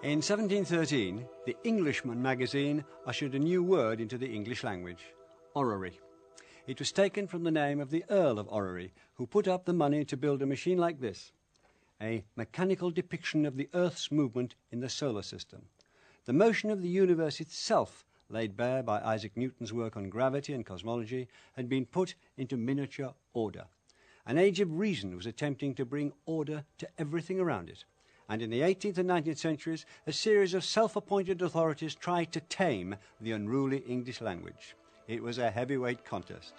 In 1713, the Englishman magazine ushered a new word into the English language, orrery. It was taken from the name of the Earl of Orrery, who put up the money to build a machine like this, a mechanical depiction of the Earth's movement in the solar system. The motion of the universe itself, laid bare by Isaac Newton's work on gravity and cosmology, had been put into miniature order. An age of reason was attempting to bring order to everything around it. And in the 18th and 19th centuries, a series of self-appointed authorities tried to tame the unruly English language. It was a heavyweight contest.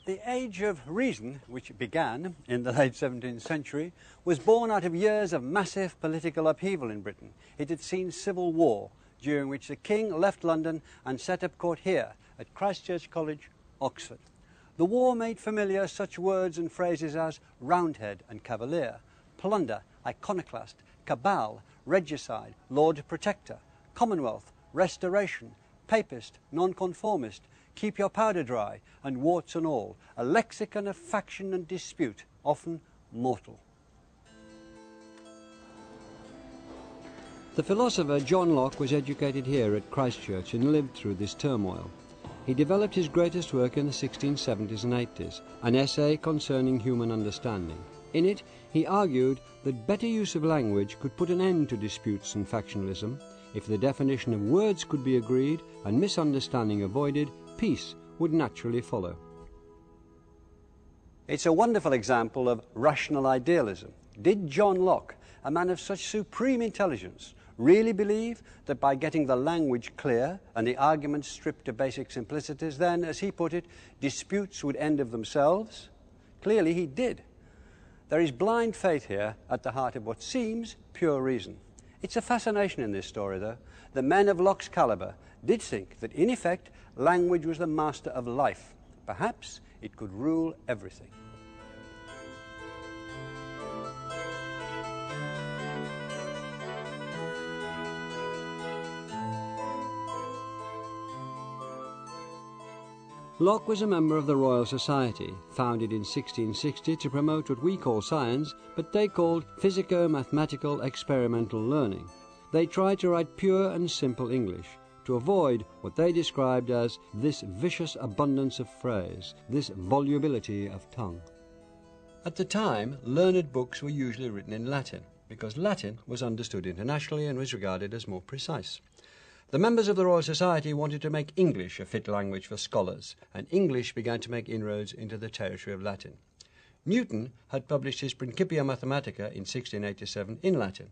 The Age of Reason, which began in the late 17th century, was born out of years of massive political upheaval in Britain. It had seen civil war, during which the King left London and set up court here at Christ Church College, Oxford. The war made familiar such words and phrases as Roundhead and Cavalier, plunder, iconoclast, cabal, regicide, Lord Protector, Commonwealth, Restoration, Papist, Nonconformist, keep your powder dry, and warts and all, a lexicon of faction and dispute, often mortal. The philosopher John Locke was educated here at Christ Church and lived through this turmoil. He developed his greatest work in the 1670s and 80s, an essay concerning human understanding. In it, he argued that better use of language could put an end to disputes and factionalism. If the definition of words could be agreed and misunderstanding avoided, peace would naturally follow. It's a wonderful example of rational idealism. Did John Locke, a man of such supreme intelligence, really believe that by getting the language clear and the arguments stripped to basic simplicities, then, as he put it, disputes would end of themselves? Clearly he did. There is blind faith here at the heart of what seems pure reason. It's a fascination in this story, though. The men of Locke's calibre did think that, in effect, language was the master of life. Perhaps it could rule everything. Locke was a member of the Royal Society, founded in 1660 to promote what we call science, but they called physico-mathematical experimental learning. They tried to write pure and simple English, to avoid what they described as this vicious abundance of phrase, this volubility of tongue. At the time, learned books were usually written in Latin, because Latin was understood internationally and was regarded as more precise. The members of the Royal Society wanted to make English a fit language for scholars, and English began to make inroads into the territory of Latin. Newton had published his Principia Mathematica in 1687 in Latin,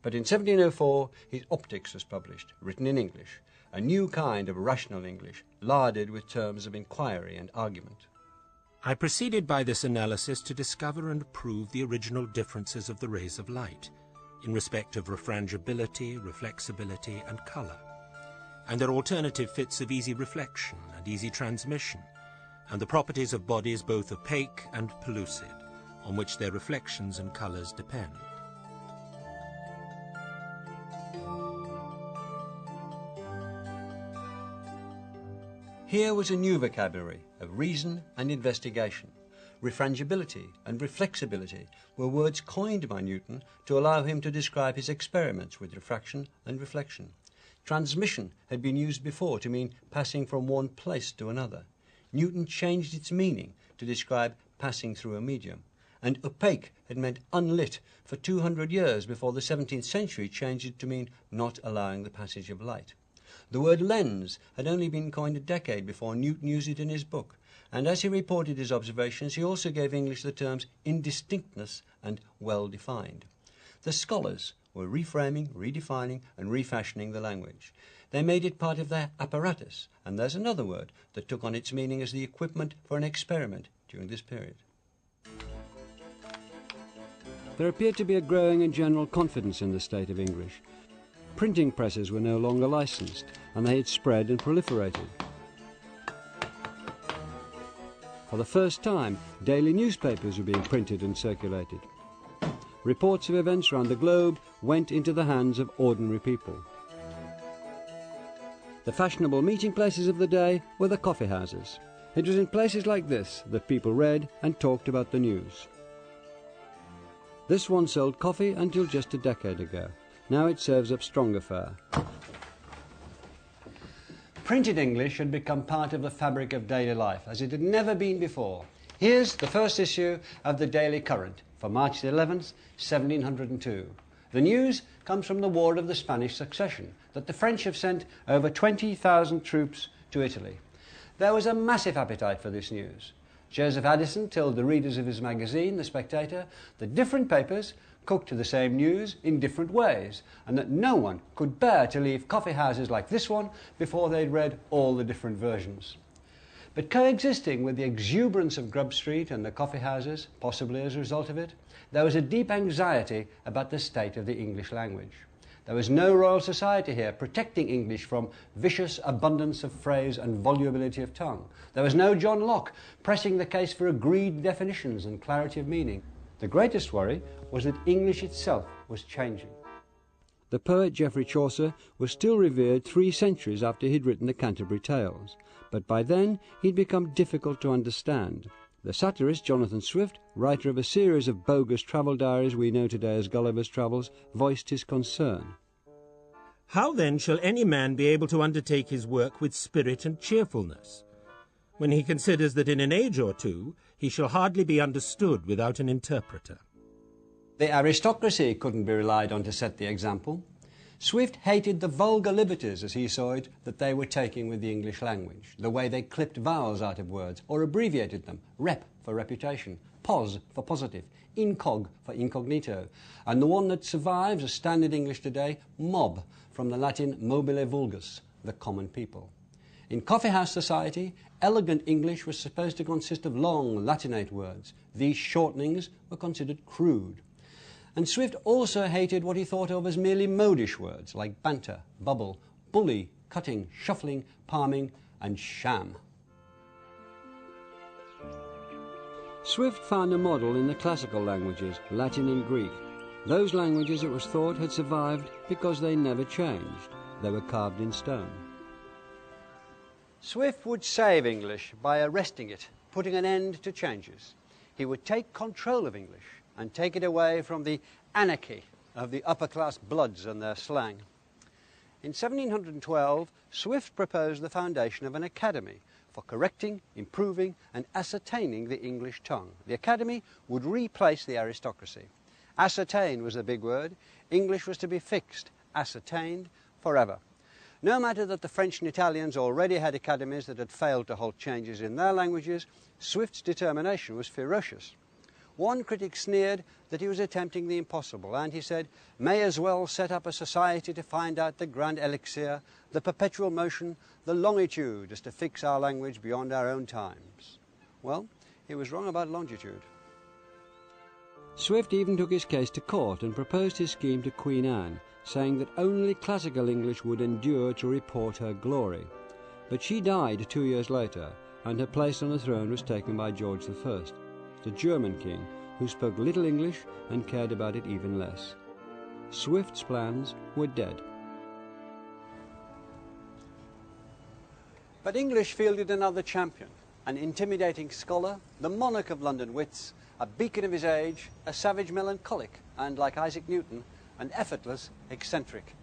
but in 1704 his Optics was published, written in English, a new kind of rational English, larded with terms of inquiry and argument. I proceeded by this analysis to discover and prove the original differences of the rays of light, in respect of refrangibility, reflexibility, and colour, and their alternative fits of easy reflection and easy transmission, and the properties of bodies both opaque and pellucid, on which their reflections and colours depend. Here was a new vocabulary of reason and investigation. Refrangibility and reflexibility were words coined by Newton to allow him to describe his experiments with refraction and reflection. Transmission had been used before to mean passing from one place to another. Newton changed its meaning to describe passing through a medium. And opaque had meant unlit for 200 years before the 17th century changed it to mean not allowing the passage of light. The word lens had only been coined a decade before Newton used it in his book, and as he reported his observations, he also gave English the terms indistinctness and well-defined. The scholars were reframing, redefining, and refashioning the language. They made it part of their apparatus, and there's another word that took on its meaning as the equipment for an experiment during this period. There appeared to be a growing and general confidence in the state of English. Printing presses were no longer licensed, and they had spread and proliferated. For the first time, daily newspapers were being printed and circulated. Reports of events around the globe went into the hands of ordinary people. The fashionable meeting places of the day were the coffee houses. It was in places like this that people read and talked about the news. This one sold coffee until just a decade ago. Now it serves up stronger fare. Printed English had become part of the fabric of daily life, as it had never been before. Here's the first issue of the Daily Current for March the 11th, 1702. The news comes from the War of the Spanish Succession, that the French have sent over 20,000 troops to Italy. There was a massive appetite for this news. Joseph Addison told the readers of his magazine, The Spectator, that different papers cooked the same news in different ways, and that no one could bear to leave coffee houses like this one before they'd read all the different versions. But coexisting with the exuberance of Grub Street and the coffee houses, possibly as a result of it, there was a deep anxiety about the state of the English language. There was no Royal Society here protecting English from vicious abundance of phrase and volubility of tongue. There was no John Locke pressing the case for agreed definitions and clarity of meaning. The greatest worry was that English itself was changing. The poet Geoffrey Chaucer was still revered 3 centuries after he'd written the Canterbury Tales, but by then he'd become difficult to understand. The satirist Jonathan Swift, writer of a series of bogus travel diaries we know today as Gulliver's Travels, voiced his concern. How then shall any man be able to undertake his work with spirit and cheerfulness, when he considers that in an age or two he shall hardly be understood without an interpreter? The aristocracy couldn't be relied on to set the example. Swift hated the vulgar liberties, as he saw it, that they were taking with the English language, the way they clipped vowels out of words or abbreviated them, rep for reputation, pos for positive, incog for incognito, and the one that survives as standard English today, mob, from the Latin mobile vulgus, the common people. In coffeehouse society, elegant English was supposed to consist of long Latinate words. These shortenings were considered crude. And Swift also hated what he thought of as merely modish words like banter, bubble, bully, cutting, shuffling, palming, and sham. Swift found a model in the classical languages, Latin and Greek. Those languages, it was thought, had survived because they never changed. They were carved in stone. Swift would save English by arresting it, putting an end to changes. He would take control of English and take it away from the anarchy of the upper-class bloods and their slang. In 1712, Swift proposed the foundation of an academy for correcting, improving and ascertaining the English tongue. The academy would replace the aristocracy. Ascertain was the big word. English was to be fixed, ascertained, forever. No matter that the French and Italians already had academies that had failed to halt changes in their languages, Swift's determination was ferocious. One critic sneered that he was attempting the impossible, and he said, "May as well set up a society to find out the grand elixir, the perpetual motion, the longitude, as to fix our language beyond our own times." Well, he was wrong about longitude. Swift even took his case to court and proposed his scheme to Queen Anne, saying that only classical English would endure to report her glory. But she died 2 years later, and her place on the throne was taken by George I, the German king, who spoke little English and cared about it even less. Swift's plans were dead. But English fielded another champion, an intimidating scholar, the monarch of London wits, a beacon of his age, a savage melancholic, and, like Isaac Newton, an effortless eccentric.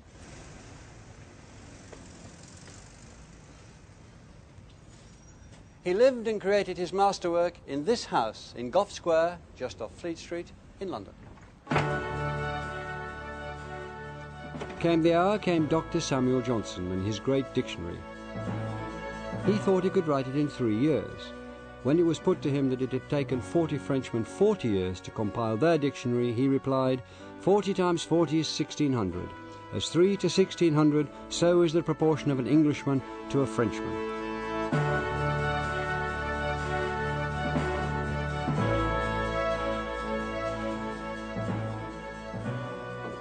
He lived and created his masterwork in this house in Gough Square, just off Fleet Street in London. Came the hour, came Dr. Samuel Johnson and his great dictionary. He thought he could write it in 3 years. When it was put to him that it had taken 40 Frenchmen 40 years to compile their dictionary, he replied, 40 times 40 is 1600. As 3 to 1600, so is the proportion of an Englishman to a Frenchman.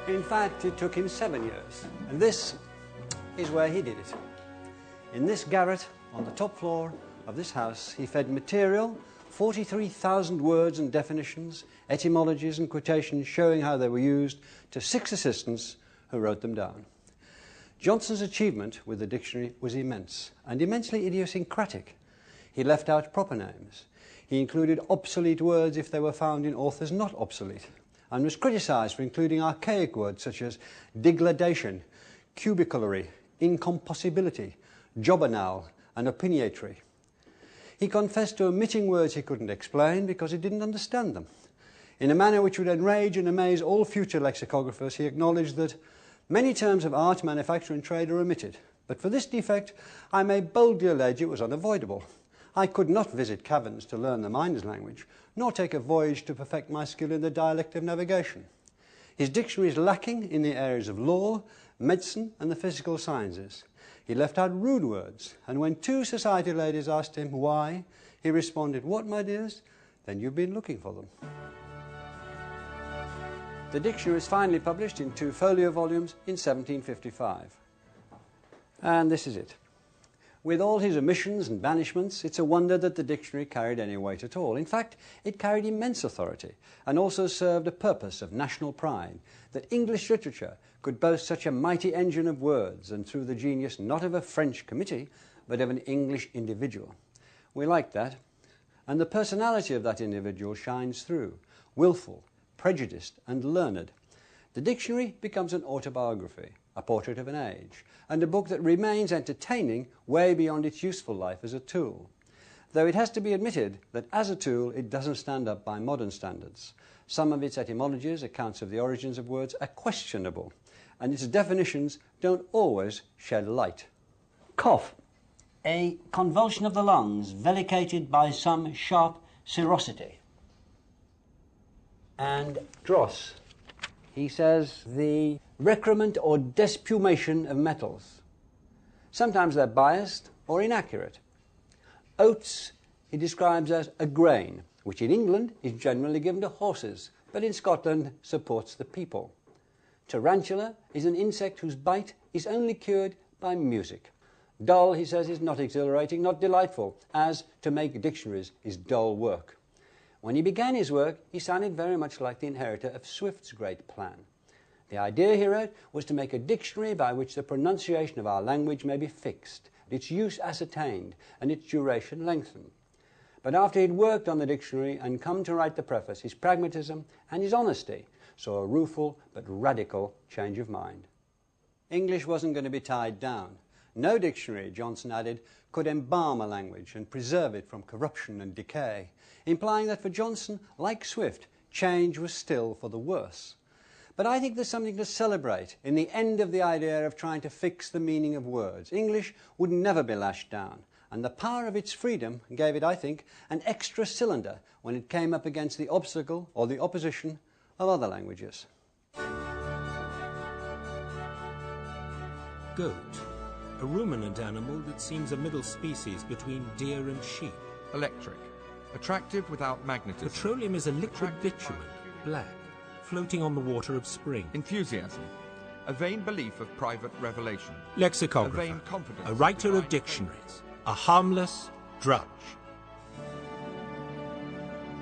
In fact, it took him 7 years, and this is where he did it. In this garret on the top floor of this house, he fed material, 43,000 words and definitions, etymologies and quotations showing how they were used, to 6 assistants who wrote them down. Johnson's achievement with the dictionary was immense and immensely idiosyncratic. He left out proper names. He included obsolete words if they were found in authors not obsolete, and was criticised for including archaic words such as degradation, cubiculary, incompossibility, jobbanal, and opiniatory. He confessed to omitting words he couldn't explain because he didn't understand them. In a manner which would enrage and amaze all future lexicographers, he acknowledged that many terms of art, manufacture and trade are omitted, but for this defect I may boldly allege it was unavoidable. I could not visit caverns to learn the miner's language, nor take a voyage to perfect my skill in the dialect of navigation. His dictionary is lacking in the areas of law, medicine and the physical sciences. He left out rude words, and when 2 society ladies asked him why, he responded, "What, my dears? Then you've been looking for them." The dictionary was finally published in 2 folio volumes in 1755. And this is it. With all his omissions and banishments, it's a wonder that the dictionary carried any weight at all. In fact, it carried immense authority and also served a purpose of national pride, that English literature could boast such a mighty engine of words, and through the genius not of a French committee, but of an English individual. We like that, and the personality of that individual shines through, willful, prejudiced and learned. The dictionary becomes an autobiography, a portrait of an age, and a book that remains entertaining way beyond its useful life as a tool. Though it has to be admitted that as a tool it doesn't stand up by modern standards. Some of its etymologies, accounts of the origins of words, are questionable, and its definitions don't always shed light. Kolf, a convulsion of the lungs velicated by some sharp serosity. And dross, he says, the recrement or despumation of metals. Sometimes they're biased or inaccurate. Oats he describes as a grain, which in England is generally given to horses, but in Scotland supports the people. Tarantula is an insect whose bite is only cured by music. Dull, he says, is not exhilarating, not delightful, as to make dictionaries is dull work. When he began his work, he sounded very much like the inheritor of Swift's great plan. The idea, he wrote, was to make a dictionary by which the pronunciation of our language may be fixed, its use ascertained, and its duration lengthened. But after he'd worked on the dictionary and come to write the preface, his pragmatism and his honesty saw a rueful but radical change of mind. English wasn't going to be tied down. No dictionary, Johnson added, could embalm a language and preserve it from corruption and decay, implying that for Johnson, like Swift, change was still for the worse. But I think there's something to celebrate in the end of the idea of trying to fix the meaning of words. English would never be lashed down, and the power of its freedom gave it, I think, an extra cylinder when it came up against the obstacle or the opposition of other languages. Goat, a ruminant animal that seems a middle species between deer and sheep. Electric, attractive without magnetism. Petroleum is a liquid bitumen, black, floating on the water of spring. Enthusiasm, a vain belief of private revelation. Lexicographer, A vain confidence. a writer of dictionaries, a harmless drudge.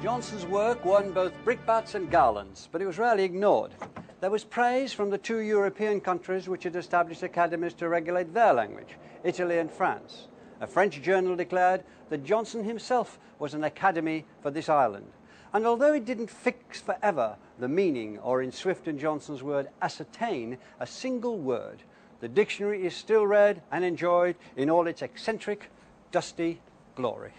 Johnson's work won both brickbats and garlands, but it was rarely ignored. There was praise from the 2 European countries which had established academies to regulate their language, Italy and France. A French journal declared that Johnson himself was an academy for this island. And although it didn't fix forever the meaning, or in Swift and Johnson's word, ascertain a single word, the dictionary is still read and enjoyed in all its eccentric, dusty glory.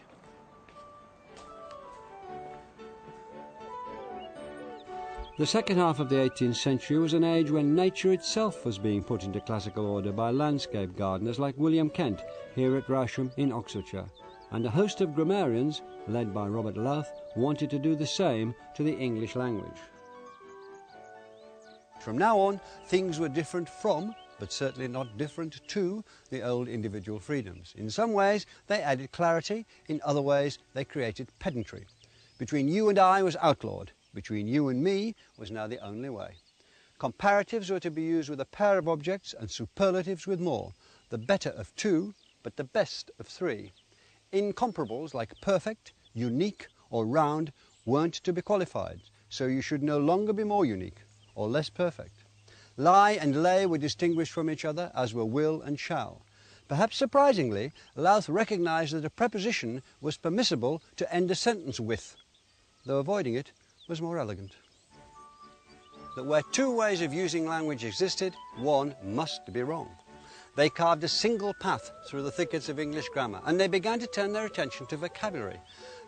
The second half of the 18th century was an age when nature itself was being put into classical order by landscape gardeners like William Kent here at Rasham in Oxfordshire, and a host of grammarians, led by Robert Louth, wanted to do the same to the English language. From now on, things were different from, but certainly not different to, the old individual freedoms. In some ways, they added clarity. In other ways, they created pedantry. Between you and I was outlawed. Between you and me was now the only way. Comparatives were to be used with a pair of objects and superlatives with more. The better of two, but the best of three. Incomparables like perfect, unique or round weren't to be qualified, so you should no longer be more unique or less perfect. Lie and lay were distinguished from each other, as were will and shall. Perhaps surprisingly, Louth recognised that a preposition was permissible to end a sentence with, though avoiding it was more elegant. That where two ways of using language existed, one must be wrong. They carved a single path through the thickets of English grammar, and they began to turn their attention to vocabulary.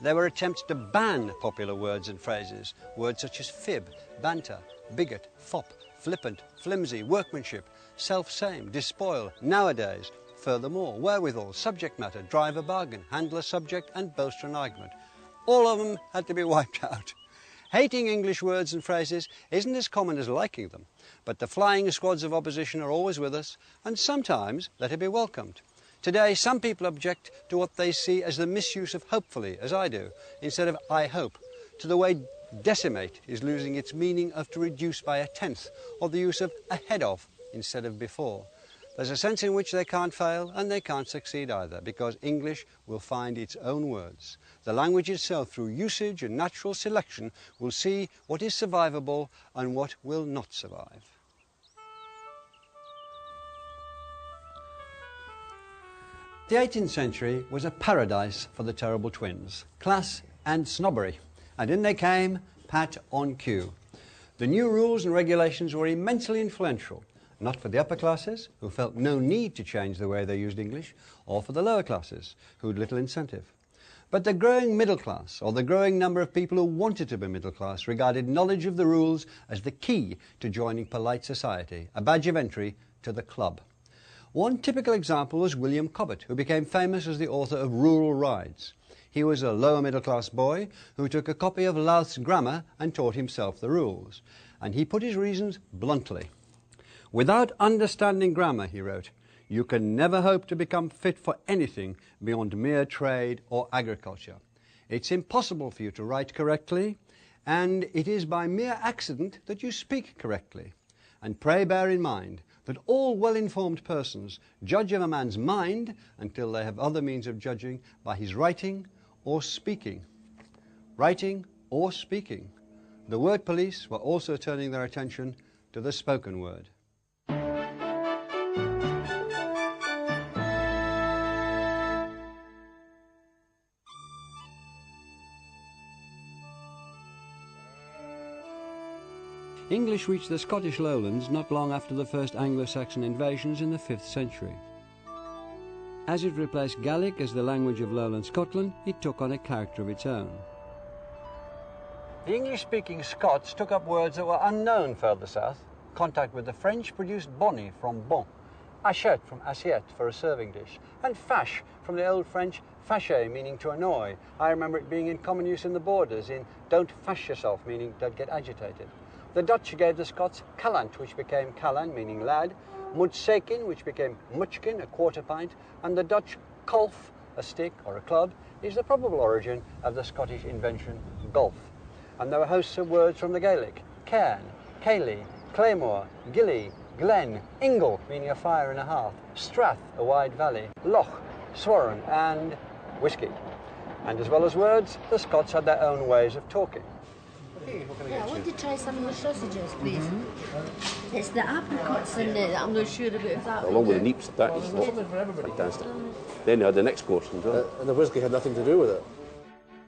There were attempts to ban popular words and phrases, words such as fib, banter, bigot, fop, flippant, flimsy, workmanship, self-same, despoil, nowadays. Furthermore, wherewithal, subject matter, drive a bargain, handle a subject and boast an argument. All of them had to be wiped out. Hating English words and phrases isn't as common as liking them, but the flying squads of opposition are always with us, and sometimes let it be welcomed. Today, some people object to what they see as the misuse of hopefully, as I do, instead of I hope, to the way decimate is losing its meaning of to reduce by a tenth, or the use of ahead of instead of before. There's a sense in which they can't fail and they can't succeed either, because English will find its own words. The language itself, through usage and natural selection, will see what is survivable and what will not survive. The 18th century was a paradise for the terrible twins, class and snobbery, and in they came, pat on cue. The new rules and regulations were immensely influential, not for the upper classes, who felt no need to change the way they used English, or for the lower classes, who had little incentive. But the growing middle class, or the growing number of people who wanted to be middle class, regarded knowledge of the rules as the key to joining polite society, a badge of entry to the club. One typical example was William Cobbett, who became famous as the author of Rural Rides. He was a lower middle class boy who took a copy of Louth's grammar and taught himself the rules. And he put his reasons bluntly. Without understanding grammar, he wrote, you can never hope to become fit for anything beyond mere trade or agriculture. It's impossible for you to write correctly, and it is by mere accident that you speak correctly. And pray bear in mind that all well-informed persons judge of a man's mind until they have other means of judging by his writing or speaking. Writing or speaking. The word police were also turning their attention to the spoken word. English reached the Scottish lowlands not long after the first Anglo-Saxon invasions in the 5th century. As it replaced Gaelic as the language of lowland Scotland, it took on a character of its own. The English-speaking Scots took up words that were unknown further south. Contact with the French produced bonny from bon, assiette from assiette for a serving dish, and fâche from the old French fâcher, meaning to annoy. I remember it being in common use in the borders, in don't fash yourself, meaning don't get agitated. The Dutch gave the Scots callant, which became callan, meaning lad, mudsekin, which became muchkin, a quarter pint, and the Dutch kolf, a stick or a club, is the probable origin of the Scottish invention golf. And there were hosts of words from the Gaelic, cairn, ceilidh, claymore, gilly, glen, ingle, meaning a fire in a hearth, strath, a wide valley, loch, sworn, and whisky. And as well as words, the Scots had their own ways of talking. Yeah, I want to try some of the sausages, please. It's the apricots in it that I'm not sure about if that. Along with the neeps, that is fantastic. Then you had the next course as well. And the whisky had nothing to do with it.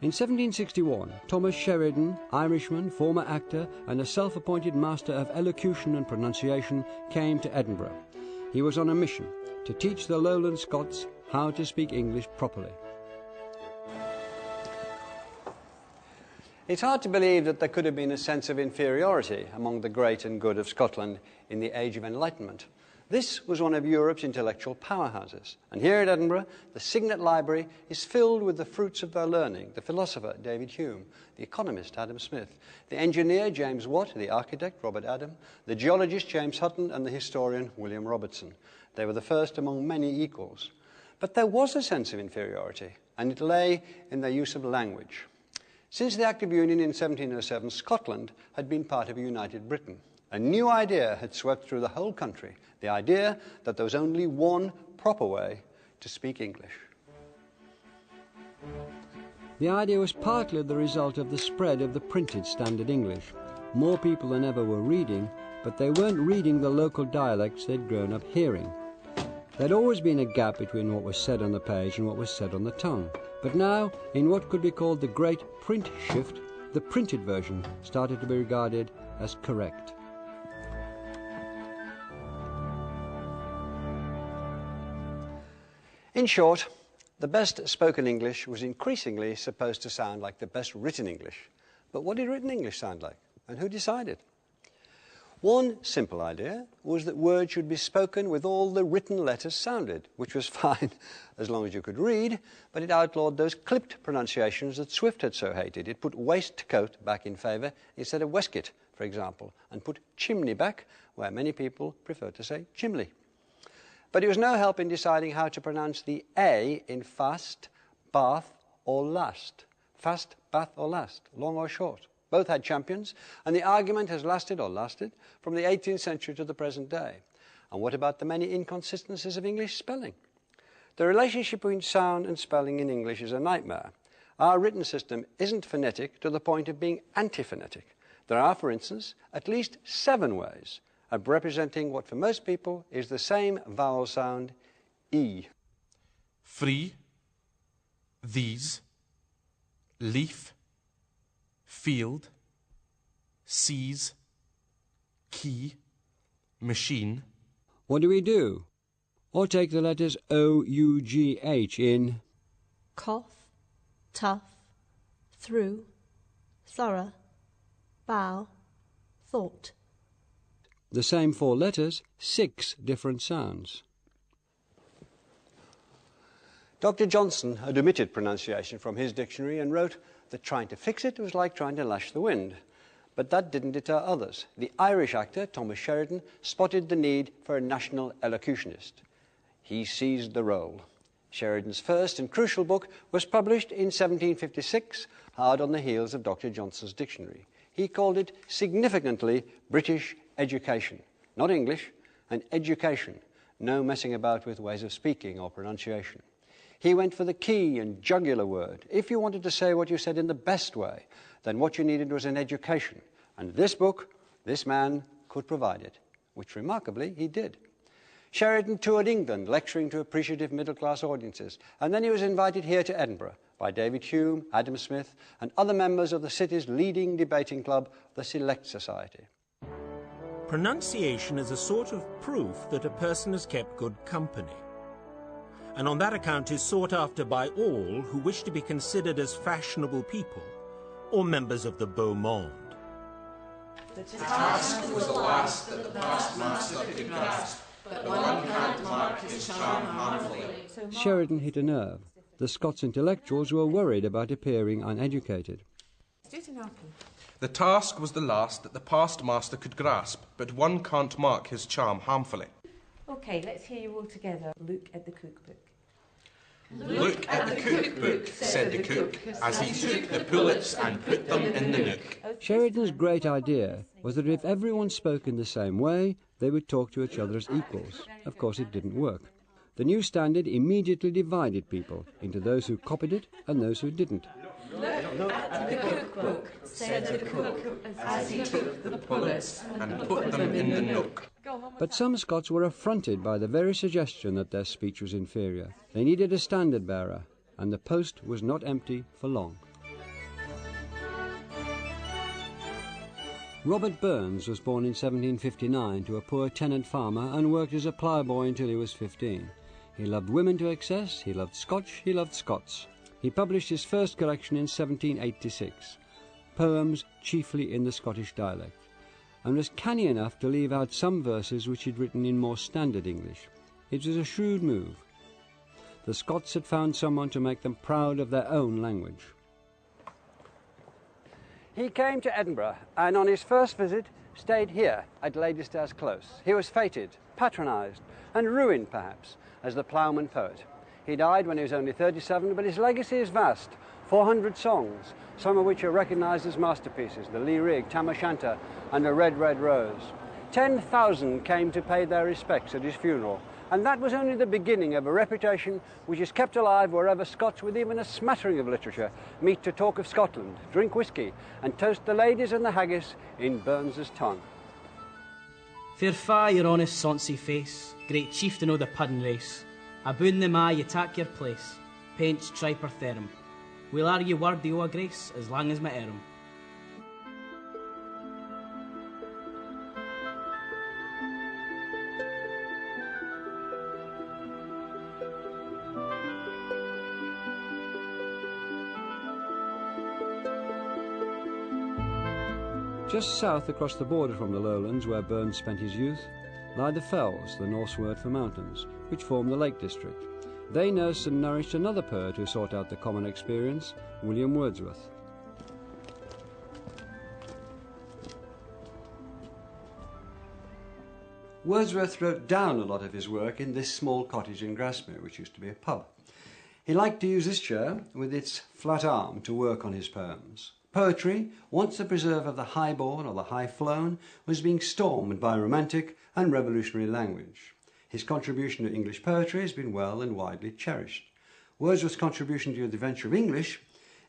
In 1761, Thomas Sheridan, Irishman, former actor, and a self-appointed master of elocution and pronunciation, came to Edinburgh. He was on a mission to teach the lowland Scots how to speak English properly. It's hard to believe that there could have been a sense of inferiority among the great and good of Scotland in the Age of Enlightenment. This was one of Europe's intellectual powerhouses, and here at Edinburgh, the Signet Library is filled with the fruits of their learning: the philosopher David Hume, the economist Adam Smith, the engineer James Watt, the architect Robert Adam, the geologist James Hutton, and the historian William Robertson. They were the first among many equals. But there was a sense of inferiority, and it lay in their use of language. Since the Act of Union in 1707, Scotland had been part of a united Britain. A new idea had swept through the whole country, the idea that there was only one proper way to speak English. The idea was partly the result of the spread of the printed standard English. More people than ever were reading, but they weren't reading the local dialects they'd grown up hearing. There'd always been a gap between what was said on the page and what was said on the tongue. But now, in what could be called the Great Print Shift, the printed version started to be regarded as correct. In short, the best spoken English was increasingly supposed to sound like the best written English. But what did written English sound like? And who decided? One simple idea was that words should be spoken with all the written letters sounded, which was fine as long as you could read, but it outlawed those clipped pronunciations that Swift had so hated. It put waistcoat back in favour instead of waistcoat, for example, and put chimney back where many people prefer to say chimley. But it was no help in deciding how to pronounce the A in fast, bath or last. Fast, bath or last, long or short. Both had champions, and the argument has lasted from the 18th century to the present day. And what about the many inconsistencies of English spelling? The relationship between sound and spelling in English is a nightmare. Our written system isn't phonetic to the point of being antiphonetic. There are, for instance, at least 7 ways of representing what for most people is the same vowel sound, E. Free, these, leaf, field, seas, key, machine. What do we do? Or take the letters O-U-G-H in Cough, tough, through, thorough, bow, thought. The same 4 letters, 6 different sounds. Dr. Johnson had omitted pronunciation from his dictionary and wrote that trying to fix it was like trying to lash the wind. But that didn't deter others. The Irish actor, Thomas Sheridan, spotted the need for a national elocutionist. He seized the role. Sheridan's first and crucial book was published in 1756, hard on the heels of Dr. Johnson's dictionary. He called it significantly British education. Not English, an education. No messing about with ways of speaking or pronunciation. He went for the key and jugular word. If you wanted to say what you said in the best way, then what you needed was an education. And this book, this man, could provide it, which remarkably he did. Sheridan toured England, lecturing to appreciative middle-class audiences, and then he was invited here to Edinburgh by David Hume, Adam Smith, and other members of the city's leading debating club, the Select Society. Pronunciation is a sort of proof that a person has kept good company, and on that account is sought after by all who wish to be considered as fashionable people or members of the beau monde. The task was the last that the past master could grasp, but one can't mark his charm harmfully. Sheridan hit a nerve. The Scots intellectuals were worried about appearing uneducated. The task was the last that the past master could grasp, but one can't mark his charm harmfully. OK, let's hear you all together. Look at the cookbook. Look at the cookbook, said the cook, as he took the pullets and put them in the nook. Sheridan's great idea was that if everyone spoke in the same way, they would talk to each other as equals. Of course, it didn't work. The new standard immediately divided people into those who copied it and those who didn't. Look at the cookbook, said the cook, as he took the pullets and put them in the nook. But some Scots were affronted by the very suggestion that their speech was inferior. They needed a standard bearer, and the post was not empty for long. Robert Burns was born in 1759 to a poor tenant farmer and worked as a ploughboy until he was 15. He loved women to excess, he loved Scotch, he loved Scots. He published his first collection in 1786, poems chiefly in the Scottish dialect, and was canny enough to leave out some verses which he'd written in more standard English. It was a shrewd move. The Scots had found someone to make them proud of their own language. He came to Edinburgh and on his first visit stayed here at Ladystairs Close. He was feted, patronised and ruined perhaps as the ploughman poet. He died when he was only 37, but his legacy is vast. 400 songs, some of which are recognised as masterpieces, the Lee Rig, Tam O'Shanter and the Red, Red Rose. 10,000 came to pay their respects at his funeral, and that was only the beginning of a reputation which is kept alive wherever Scots with even a smattering of literature meet to talk of Scotland, drink whisky, and toast the ladies and the haggis in Burns's tongue. Fair fa your honest sonsy face, great chieftain o' the puddin' race, aboon the ma ye tak your place, paints triper therum. We'll argue wordy o' a grace as long as my erum. Just south across the border from the lowlands where Burns spent his youth lie the fells, the Norse word for mountains, which form the Lake District. They nursed and nourished another poet who sought out the common experience, William Wordsworth. Wordsworth wrote down a lot of his work in this small cottage in Grasmere, which used to be a pub. He liked to use this chair with its flat arm to work on his poems. Poetry, once the preserve of the high-born or the high-flown, was being stormed by romantic and revolutionary language. His contribution to English poetry has been well and widely cherished. Wordsworth's contribution to the adventure of English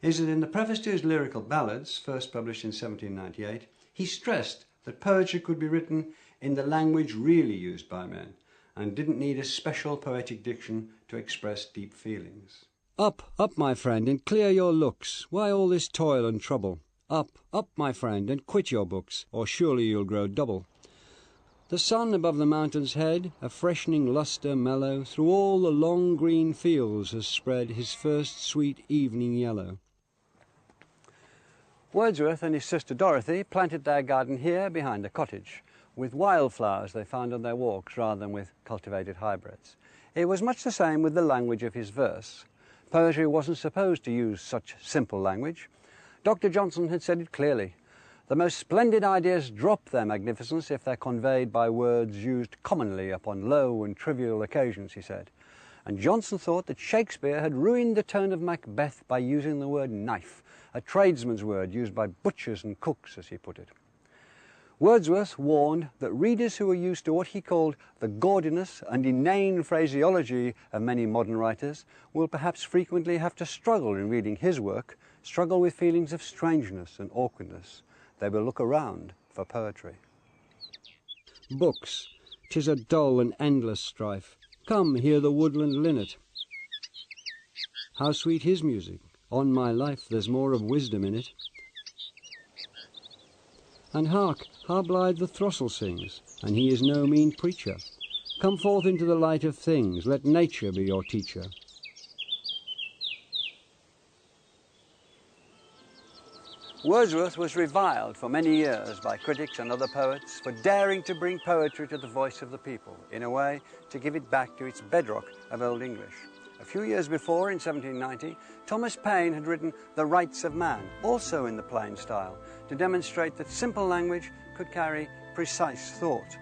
is that in the preface to his lyrical ballads, first published in 1798, he stressed that poetry could be written in the language really used by men and didn't need a special poetic diction to express deep feelings. Up, up, my friend, and clear your looks. Why all this toil and trouble? Up, up, my friend, and quit your books, or surely you'll grow double. The sun above the mountain's head, a freshening lustre mellow, through all the long green fields has spread his first sweet evening yellow. Wordsworth and his sister Dorothy planted their garden here behind the cottage, with wildflowers they found on their walks rather than with cultivated hybrids. It was much the same with the language of his verse. Poetry wasn't supposed to use such simple language. Dr. Johnson had said it clearly. The most splendid ideas drop their magnificence if they're conveyed by words used commonly upon low and trivial occasions, he said. And Johnson thought that Shakespeare had ruined the tone of Macbeth by using the word knife, a tradesman's word used by butchers and cooks, as he put it. Wordsworth warned that readers who were used to what he called the gaudiness and inane phraseology of many modern writers will perhaps frequently have to struggle in reading his work, struggle with feelings of strangeness and awkwardness. They will look around for poetry. Books, 'tis a dull and endless strife. Come, hear the woodland linnet. How sweet his music! On my life, there's more of wisdom in it. And hark, how blithe the throstle sings, and he is no mean preacher. Come forth into the light of things, let nature be your teacher. Wordsworth was reviled for many years by critics and other poets for daring to bring poetry to the voice of the people, in a way to give it back to its bedrock of Old English. A few years before, in 1790, Thomas Paine had written The Rights of Man, also in the plain style, to demonstrate that simple language could carry precise thought.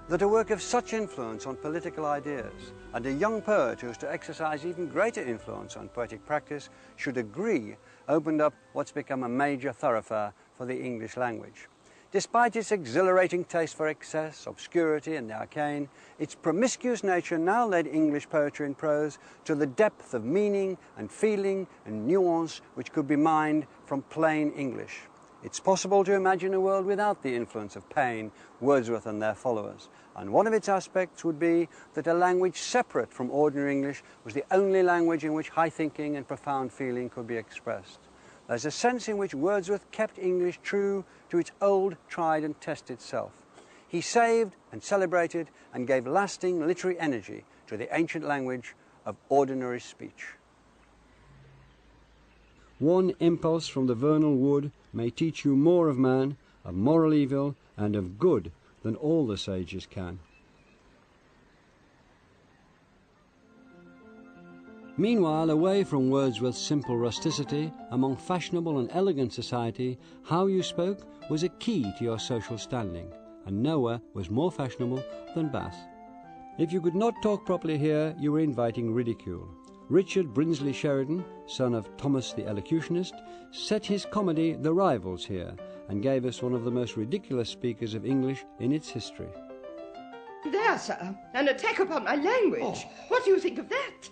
That a work of such influence on political ideas, and a young poet who is to exercise even greater influence on poetic practice, should agree, opened up what's become a major thoroughfare for the English language. Despite its exhilarating taste for excess, obscurity and the arcane, its promiscuous nature now led English poetry in prose to the depth of meaning and feeling and nuance which could be mined from plain English. It's possible to imagine a world without the influence of Paine, Wordsworth and their followers, and one of its aspects would be that a language separate from ordinary English was the only language in which high thinking and profound feeling could be expressed. There's a sense in which Wordsworth kept English true to its old, tried and tested self. He saved and celebrated and gave lasting literary energy to the ancient language of ordinary speech. One impulse from the vernal wood may teach you more of man, of moral evil and of good than all the sages can. Meanwhile, away from Wordsworth's simple rusticity, among fashionable and elegant society, how you spoke was a key to your social standing, and nowhere was more fashionable than Bath. If you could not talk properly here, you were inviting ridicule. Richard Brinsley Sheridan, son of Thomas the Elocutionist, set his comedy The Rivals here, and gave us one of the most ridiculous speakers of English in its history. There, sir, an attack upon my language. What do you think of that?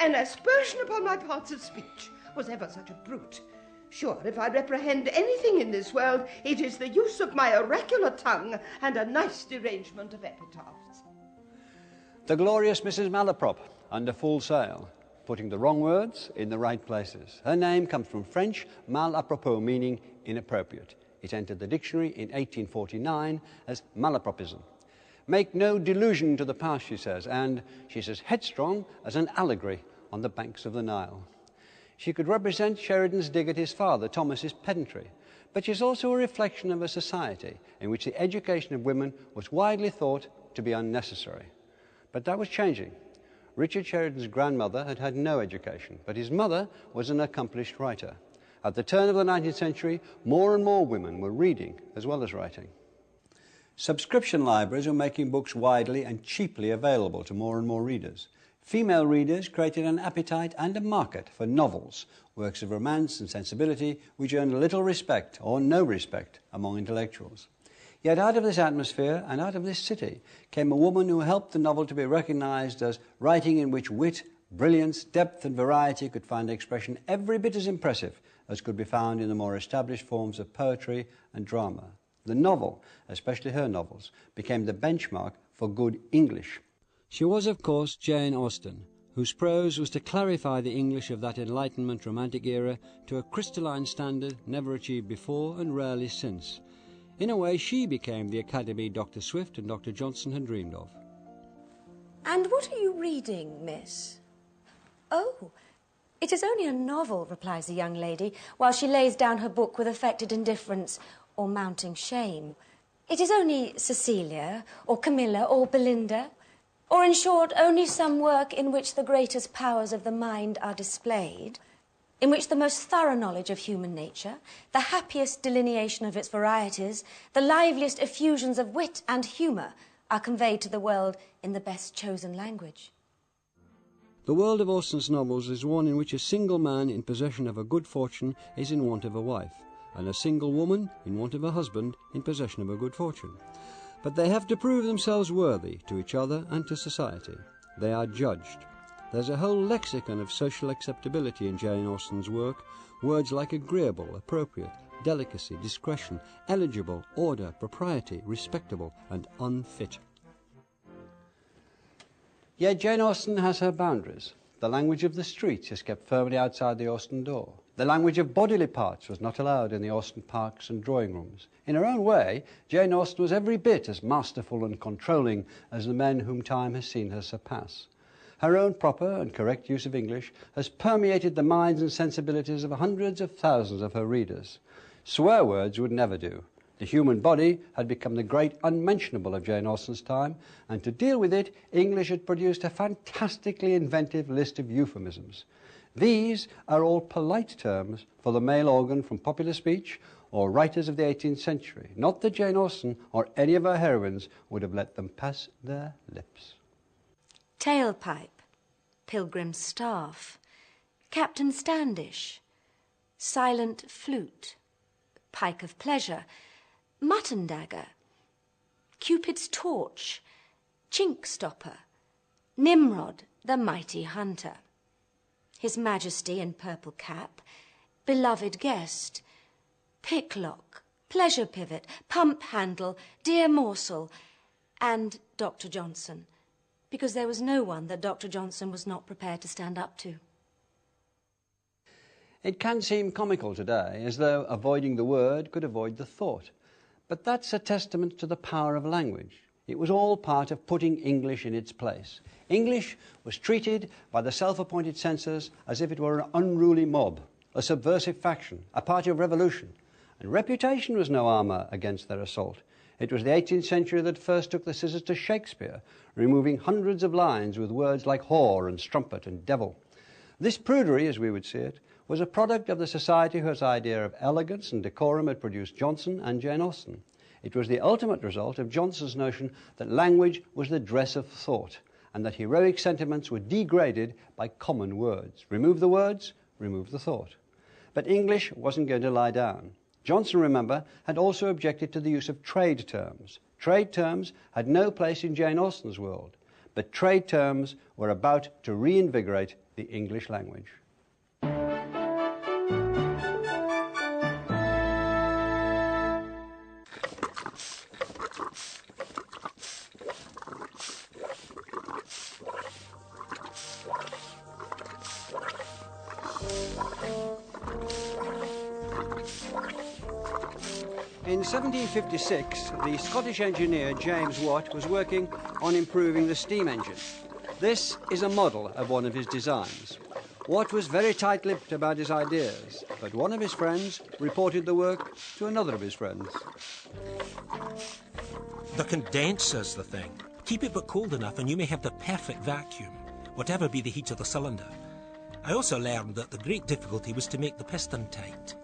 An aspersion upon my parts of speech. Was ever such a brute? Sure, if I reprehend anything in this world, it is the use of my oracular tongue and a nice derangement of epitaphs. The glorious Mrs. Malaprop, under full sail, putting the wrong words in the right places. Her name comes from French mal à propos, meaning inappropriate. It entered the dictionary in 1849 as malapropism. Make no delusion to the past, she says, and she's as headstrong as an allegory on the banks of the Nile. She could represent Sheridan's dig at his father, Thomas's pedantry, but she's also a reflection of a society in which the education of women was widely thought to be unnecessary. But that was changing. Richard Sheridan's grandmother had had no education, but his mother was an accomplished writer. At the turn of the 19th century, more and more women were reading as well as writing. Subscription libraries were making books widely and cheaply available to more and more readers. Female readers created an appetite and a market for novels, works of romance and sensibility which earned little respect or no respect among intellectuals. Yet out of this atmosphere and out of this city came a woman who helped the novel to be recognised as writing in which wit, brilliance, depth and variety could find expression every bit as impressive as could be found in the more established forms of poetry and drama. The novel, especially her novels, became the benchmark for good English. She was, of course, Jane Austen, whose prose was to clarify the English of that Enlightenment romantic era to a crystalline standard never achieved before and rarely since. In a way, she became the academy Dr. Swift and Dr. Johnson had dreamed of. And what are you reading, miss? Oh, it is only a novel, replies the young lady, while she lays down her book with affected indifference or mounting shame. It is only Cecilia, or Camilla, or Belinda, or in short, only some work in which the greatest powers of the mind are displayed, in which the most thorough knowledge of human nature, the happiest delineation of its varieties, the liveliest effusions of wit and humour are conveyed to the world in the best chosen language. The world of Austen's novels is one in which a single man in possession of a good fortune is in want of a wife, and a single woman in want of a husband in possession of a good fortune. But they have to prove themselves worthy to each other and to society. They are judged. There's a whole lexicon of social acceptability in Jane Austen's work, words like agreeable, appropriate, delicacy, discretion, eligible, order, propriety, respectable, and unfit. Yet Jane Austen has her boundaries. The language of the streets is kept firmly outside the Austen door. The language of bodily parts was not allowed in the Austen parks and drawing rooms. In her own way, Jane Austen was every bit as masterful and controlling as the men whom time has seen her surpass. Her own proper and correct use of English has permeated the minds and sensibilities of hundreds of thousands of her readers. Swear words would never do. The human body had become the great unmentionable of Jane Austen's time, and to deal with it, English had produced a fantastically inventive list of euphemisms. These are all polite terms for the male organ from popular speech or writers of the 18th century. Not that Jane Austen or any of her heroines would have let them pass their lips. Tailpipe, pilgrim's staff, Captain Standish, silent flute, pike of pleasure, mutton dagger, Cupid's torch, chink stopper, Nimrod, the mighty hunter, His Majesty in purple cap, beloved guest, picklock, pleasure pivot, pump handle, dear morsel, and Dr. Johnson, because there was no one that Dr. Johnson was not prepared to stand up to. It can seem comical today, as though avoiding the word could avoid the thought. But that's a testament to the power of language. It was all part of putting English in its place. English was treated by the self-appointed censors as if it were an unruly mob, a subversive faction, a party of revolution. And reputation was no armour against their assault. It was the 18th century that first took the scissors to Shakespeare, removing hundreds of lines with words like whore and strumpet and devil. This prudery, as we would see it, was a product of the society whose idea of elegance and decorum had produced Johnson and Jane Austen. It was the ultimate result of Johnson's notion that language was the dress of thought, and that heroic sentiments were degraded by common words. Remove the words, remove the thought. But English wasn't going to lie down. Johnson, remember, had also objected to the use of trade terms. Trade terms had no place in Jane Austen's world, but trade terms were about to reinvigorate the English language. In 1756, the Scottish engineer James Watt was working on improving the steam engine. This is a model of one of his designs. Watt was very tight-lipped about his ideas, but one of his friends reported the work to another of his friends. The condenser's the thing. Keep it but cold enough and you may have the perfect vacuum, whatever be the heat of the cylinder. I also learned that the great difficulty was to make the piston tight.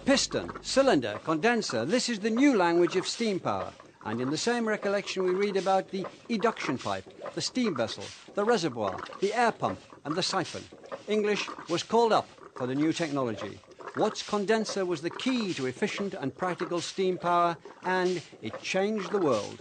Piston, cylinder, condenser, this is the new language of steam power. And in the same recollection we read about the eduction pipe, the steam vessel, the reservoir, the air pump and the siphon. English was called up for the new technology. Watt's condenser was the key to efficient and practical steam power, and it changed the world.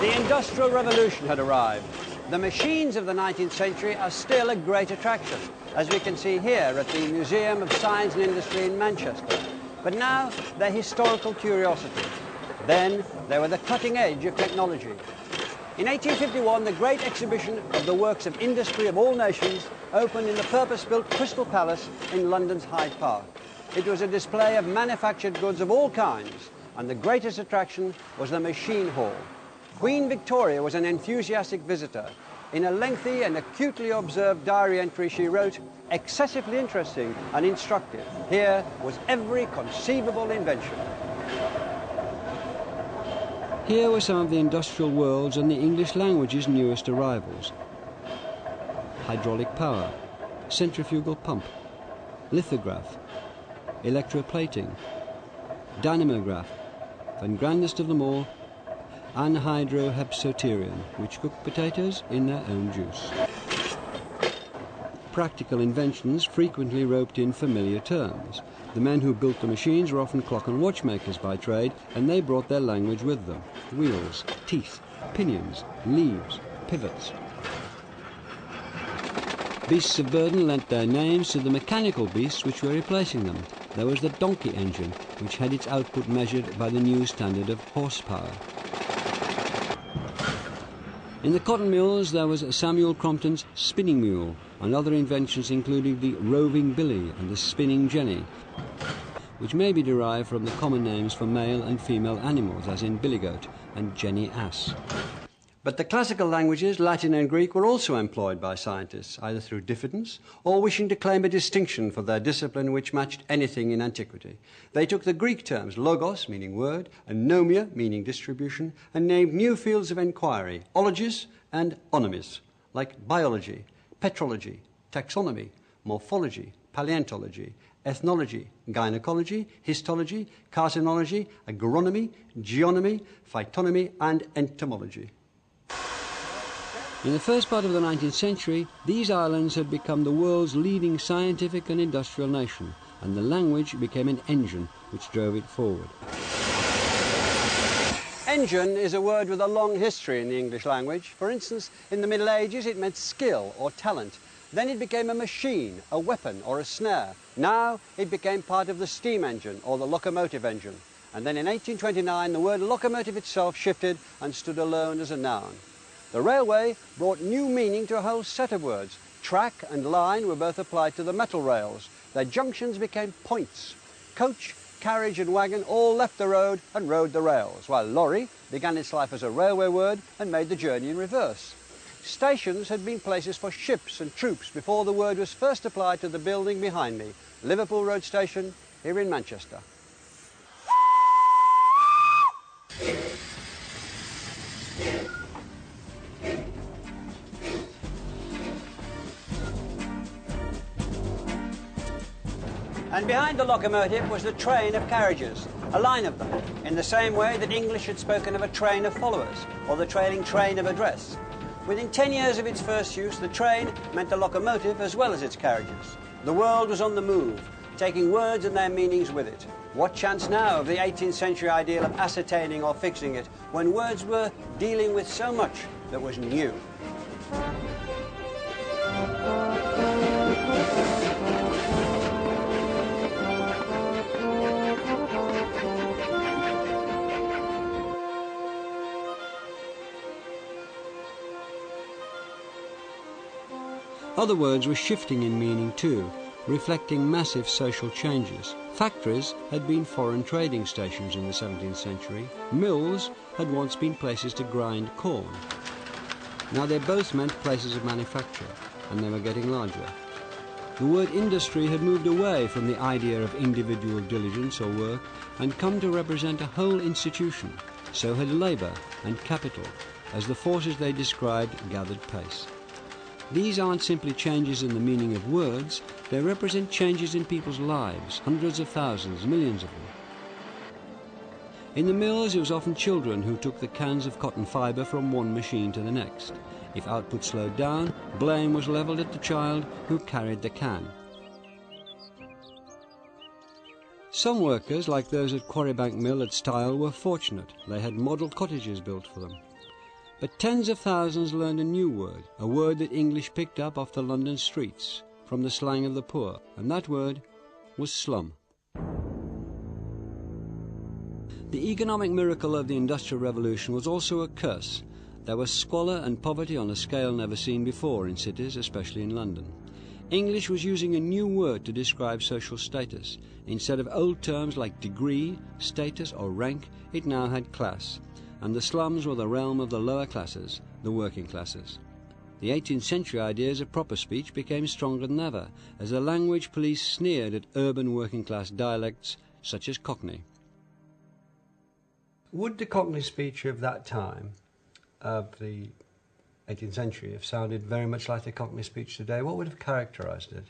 The Industrial Revolution had arrived. The machines of the 19th century are still a great attraction, as we can see here at the Museum of Science and Industry in Manchester. But now they're historical curiosities. Then they were the cutting edge of technology. In 1851, the great exhibition of the works of industry of all nations opened in the purpose-built Crystal Palace in London's Hyde Park. It was a display of manufactured goods of all kinds, and the greatest attraction was the machine hall. Queen Victoria was an enthusiastic visitor. In a lengthy and acutely observed diary entry she wrote, "Excessively interesting and instructive. Here was every conceivable invention." Here were some of the industrial world's and the English language's newest arrivals. Hydraulic power, centrifugal pump, lithograph, electroplating, dynamograph, and grandest of them all, anhydrohepsoterion, which cooked potatoes in their own juice. Practical inventions frequently roped in familiar terms. The men who built the machines were often clock and watchmakers by trade, and they brought their language with them. Wheels, teeth, pinions, leaves, pivots. Beasts of burden lent their names to the mechanical beasts which were replacing them. There was the donkey engine, which had its output measured by the new standard of horsepower. In the cotton mills there was Samuel Crompton's spinning mule, and other inventions including the roving billy and the spinning jenny, which may be derived from the common names for male and female animals, as in billygoat and jenny ass. But the classical languages, Latin and Greek, were also employed by scientists, either through diffidence or wishing to claim a distinction for their discipline which matched anything in antiquity. They took the Greek terms logos, meaning word, and nomia, meaning distribution, and named new fields of enquiry, ologies and onomies, like biology, petrology, taxonomy, morphology, paleontology, ethnology, gynecology, histology, carcinology, agronomy, geonomy, phytonomy, and entomology. In the first part of the 19th century, these islands had become the world's leading scientific and industrial nation, and the language became an engine which drove it forward. Engine is a word with a long history in the English language. For instance, in the Middle Ages it meant skill or talent. Then it became a machine, a weapon or a snare. Now it became part of the steam engine or the locomotive engine. And then in 1829 the word locomotive itself shifted and stood alone as a noun. The railway brought new meaning to a whole set of words. Track and line were both applied to the metal rails. Their junctions became points. Coach, carriage and wagon all left the road and rode the rails, while lorry began its life as a railway word and made the journey in reverse. Stations had been places for ships and troops before the word was first applied to the building behind me, Liverpool Road Station, here in Manchester. And behind the locomotive was the train of carriages, a line of them, in the same way that English had spoken of a train of followers, or the trailing train of a dress. Within 10 years of its first use, the train meant the locomotive as well as its carriages. The world was on the move, taking words and their meanings with it. What chance now of the 18th century ideal of ascertaining or fixing it, when words were dealing with so much that was new? Other words were shifting in meaning too, reflecting massive social changes. Factories had been foreign trading stations in the 17th century. Mills had once been places to grind corn. Now they both meant places of manufacture, and they were getting larger. The word industry had moved away from the idea of individual diligence or work and come to represent a whole institution. So had labour and capital, as the forces they described gathered pace. These aren't simply changes in the meaning of words, they represent changes in people's lives, hundreds of thousands, millions of them. In the mills, it was often children who took the cans of cotton fibre from one machine to the next. If output slowed down, blame was levelled at the child who carried the can. Some workers, like those at Quarrybank Mill at Stile, were fortunate. They had model cottages built for them. But tens of thousands learned a new word, a word that English picked up off the London streets, from the slang of the poor, and that word was slum. The economic miracle of the Industrial Revolution was also a curse. There was squalor and poverty on a scale never seen before in cities, especially in London. English was using a new word to describe social status. Instead of old terms like degree, status or rank, it now had class. And the slums were the realm of the lower classes, the working classes. The 18th century ideas of proper speech became stronger than ever, as the language police sneered at urban working class dialects such as Cockney. Would the Cockney speech of that time, of the 18th century, have sounded very much like the Cockney speech today? What would have characterised it?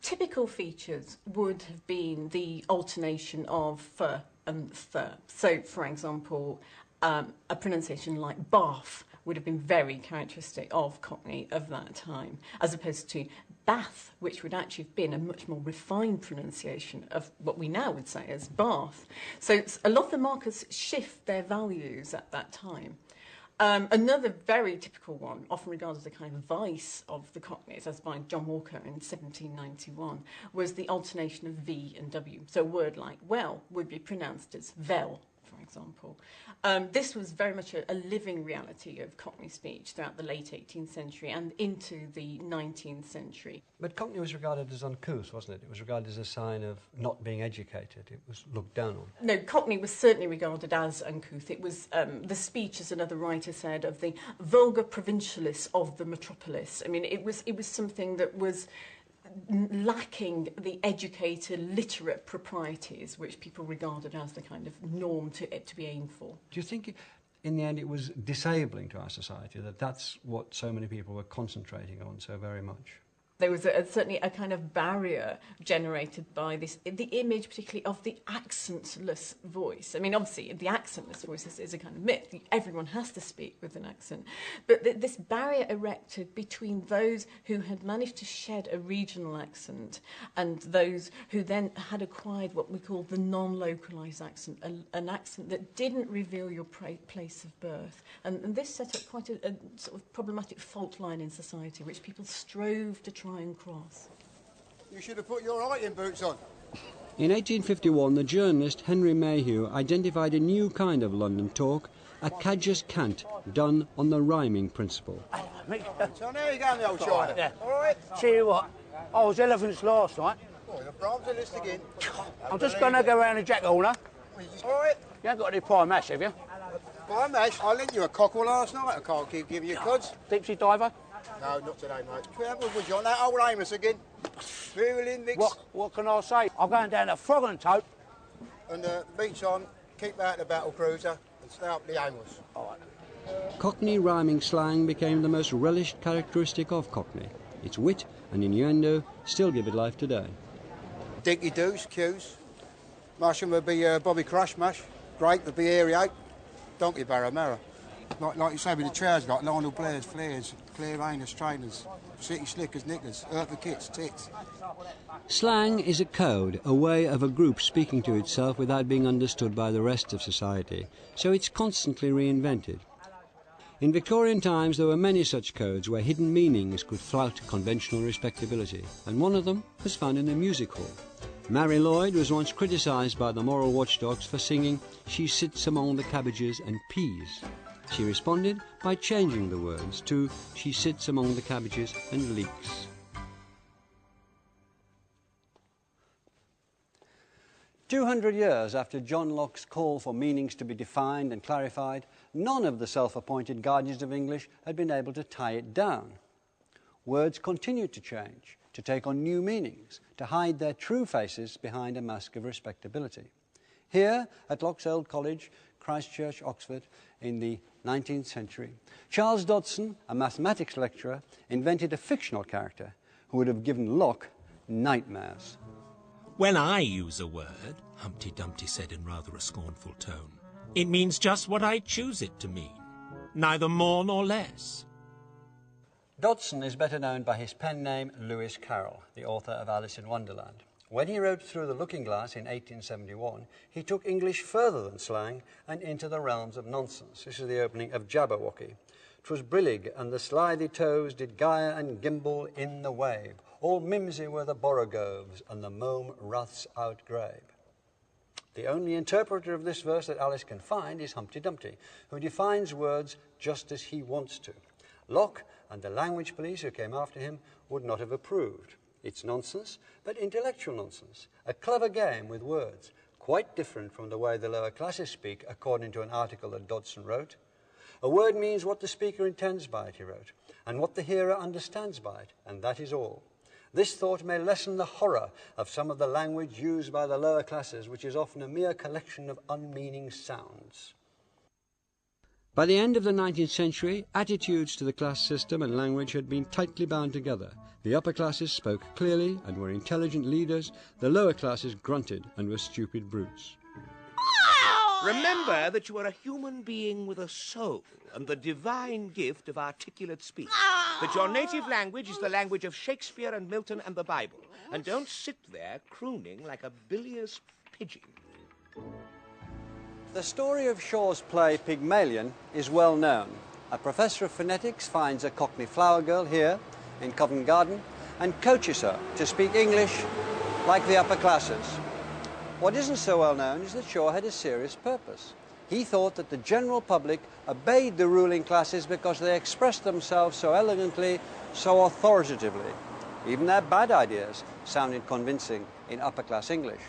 Typical features would have been the alternation of f and th. So, for example, a pronunciation like bath would have been very characteristic of Cockney of that time, as opposed to bath, which would actually have been a much more refined pronunciation of what we now would say as bath. So a lot of the markers shift their values at that time. Another very typical one, often regarded as the kind of vice of the Cockneys, as by John Walker in 1791, was the alternation of V and W. So a word like well would be pronounced as vel, for example. This was very much a living reality of Cockney speech throughout the late 18th century and into the 19th century. But Cockney was regarded as uncouth, wasn't it? It was regarded as a sign of not being educated. It was looked down on. No, Cockney was certainly regarded as uncouth. It was the speech, as another writer said, of the vulgar provincialists of the metropolis. I mean, it was something that was lacking the educated, literate proprieties which people regarded as the kind of norm to be aimed for. Do you think, in the end, it was disabling to our society that that's what so many people were concentrating on so very much? There was certainly a kind of barrier generated by this, the image particularly of the accentless voice. I mean, obviously, the accentless voice is a kind of myth. Everyone has to speak with an accent. But this barrier erected between those who had managed to shed a regional accent and those who then had acquired what we call the non-localised accent, an accent that didn't reveal your place of birth. And this set up quite a sort of problematic fault line in society, which people strove to try and cross. You should have put your writing boots on. In 1851, the journalist Henry Mayhew identified a new kind of London talk, a cadger's cant done on the rhyming principle. So now you go, the old China. Yeah. All right? Tell you what, I was elephants last night. Oh, the Brahms are list again. I'm just going to go round the Jack Horner. All right. You ain't got any pie mash, have you? Pie mash? I lent you a cockle last night. I can't keep giving you cuds. Deep sea diver? No, not today, mate. What was you on that old Amos again? Feeling mix. What can I say? I'm going down to Frog and Toad. And meantime, keep out the battle cruiser and stay up the Amos. All right. Cockney rhyming slang became the most relished characteristic of Cockney. Its wit and innuendo still give it life today. Dinky doos, cues. Mushroom would be Bobby Crush mash. Grape would be airy ache. Donkey barrow marrow. Like you say with the trousers, like Lionel Blair's flares, clear anus trainers, city slickers knickers, Eartha kits, tits. Slang is a code, a way of a group speaking to itself without being understood by the rest of society, so it's constantly reinvented. In Victorian times there were many such codes where hidden meanings could flout conventional respectability, and one of them was found in a music hall. Mary Lloyd was once criticised by the moral watchdogs for singing "She sits among the cabbages and peas." She responded by changing the words to "She sits among the cabbages and leeks." "200 years after John Locke's call for meanings to be defined and clarified, none of the self-appointed guardians of English had been able to tie it down. Words continued to change, to take on new meanings, to hide their true faces behind a mask of respectability. Here, at Locke's Old College, Christchurch, Oxford, in the 19th century, Charles Dodson, a mathematics lecturer, invented a fictional character who would have given Locke nightmares. "When I use a word," Humpty Dumpty said in rather a scornful tone, "it means just what I choose it to mean, neither more nor less." Dodson is better known by his pen name Lewis Carroll, the author of Alice in Wonderland. When he wrote Through the Looking Glass in 1871, he took English further than slang and into the realms of nonsense. This is the opening of Jabberwocky. "'Twas brillig, and the slithy toves did gyre and gimble in the wave. All mimsy were the borogoves, and the mome wraths outgrabe." The only interpreter of this verse that Alice can find is Humpty Dumpty, who defines words just as he wants to. Locke and the language police who came after him would not have approved. It's nonsense, but intellectual nonsense, a clever game with words, quite different from the way the lower classes speak, according to an article that Dodson wrote. "A word means what the speaker intends by it," he wrote, "and what the hearer understands by it, and that is all. This thought may lessen the horror of some of the language used by the lower classes, which is often a mere collection of unmeaning sounds." By the end of the 19th century, attitudes to the class system and language had been tightly bound together. The upper classes spoke clearly and were intelligent leaders. The lower classes grunted and were stupid brutes. Remember that you are a human being with a soul and the divine gift of articulate speech. That your native language is the language of Shakespeare and Milton and the Bible. And don't sit there crooning like a bilious pigeon. The story of Shaw's play Pygmalion is well known. A professor of phonetics finds a Cockney flower girl here in Covent Garden and coaches her to speak English like the upper classes. What isn't so well known is that Shaw had a serious purpose. He thought that the general public obeyed the ruling classes because they expressed themselves so elegantly, so authoritatively. Even their bad ideas sounded convincing in upper-class English.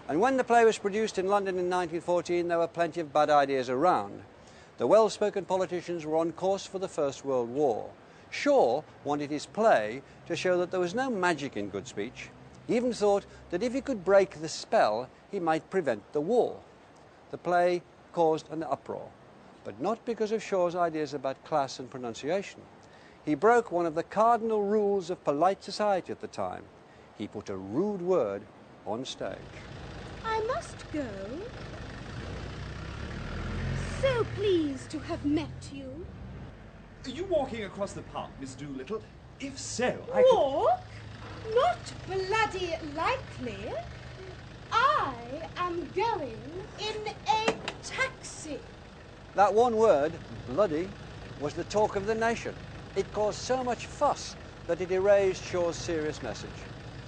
And when the play was produced in London in 1914, there were plenty of bad ideas around. The well-spoken politicians were on course for the First World War. Shaw wanted his play to show that there was no magic in good speech. He even thought that if he could break the spell, he might prevent the war. The play caused an uproar, but not because of Shaw's ideas about class and pronunciation. He broke one of the cardinal rules of polite society at the time. He put a rude word on stage. I must go. So pleased to have met you. Are you walking across the park, Miss Doolittle? If so, Walk? Not bloody likely. I am going in a taxi. That one word, bloody, was the talk of the nation. It caused so much fuss that it erased Shaw's serious message.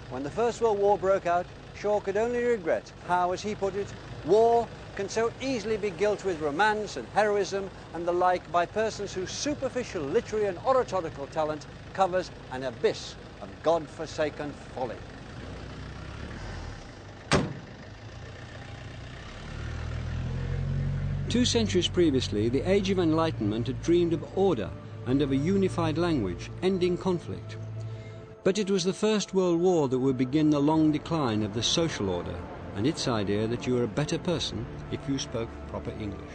When the First World War broke out, Shaw could only regret how, as he put it, war can so easily be gilt with romance and heroism and the like by persons whose superficial literary and oratorical talent covers an abyss of God-forsaken folly. Two centuries previously, the Age of Enlightenment had dreamed of order and of a unified language, ending conflict. But it was the First World War that would begin the long decline of the social order and its idea that you were a better person if you spoke proper English.